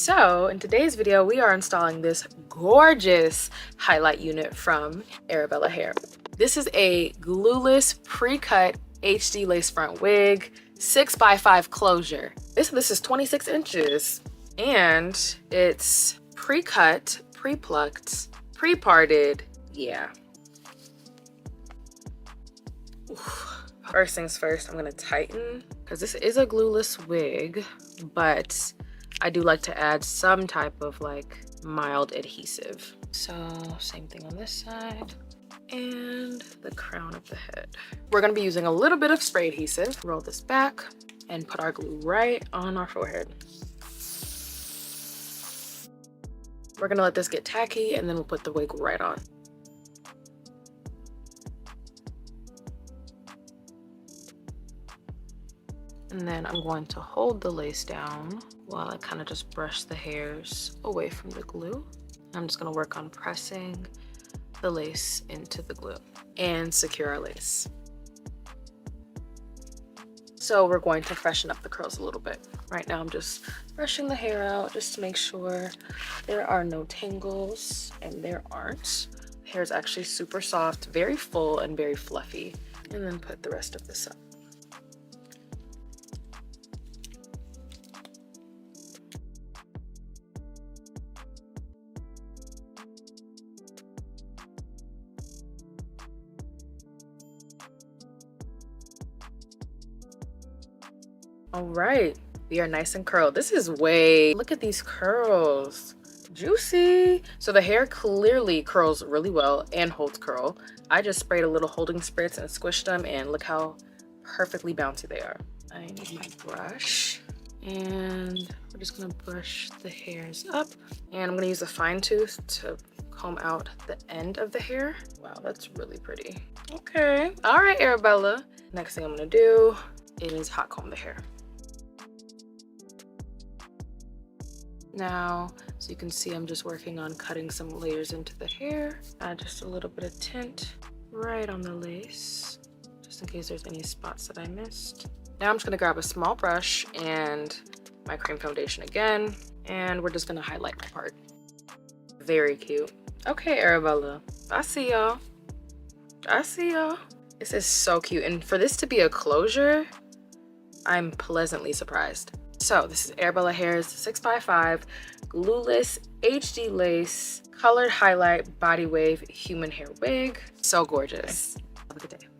So in today's video, we are installing this gorgeous highlight unit from Arabella Hair. This is a glueless pre-cut HD lace front wig, 6x5 closure. This is 26 inches and it's pre-cut, pre-plucked, pre-parted. Yeah. Oof. First things first, I'm gonna tighten because this is a glueless wig, but I do like to add some type of like mild adhesive. So same thing on this side and the crown of the head. We're gonna be using a little bit of spray adhesive. Roll this back and put our glue right on our forehead. We're gonna let this get tacky and then we'll put the wig right on. And then I'm going to hold the lace down while I kind of just brush the hairs away from the glue. I'm just gonna work on pressing the lace into the glue and secure our lace. So we're going to freshen up the curls a little bit. Right now I'm just brushing the hair out just to make sure there are no tangles, and there aren't. The hair is actually super soft, very full and very fluffy. And then put the rest of this up. All right, we are nice and curled. This is look at these curls, juicy. So the hair clearly curls really well and holds curl. I just sprayed a little holding spritz and squished them, and look how perfectly bouncy they are. I need my brush and we're just gonna brush the hairs up, and I'm gonna use a fine tooth to comb out the end of the hair. Wow, that's really pretty. Okay, all right, Arabella. Next thing I'm gonna do is hot comb the hair. Now, so you can see, I'm just working on cutting some layers into the hair. Add just a little bit of tint right on the lace, just in case there's any spots that I missed. Now I'm just gonna grab a small brush and my cream foundation again, and we're just gonna highlight my part. Very cute. Okay, Arabella, I see y'all. I see y'all. This is so cute, and for this to be a closure, I'm pleasantly surprised. So this is Arabella Hair's 6x5 glueless HD lace colored highlight body wave human hair wig. So gorgeous. Have a good day.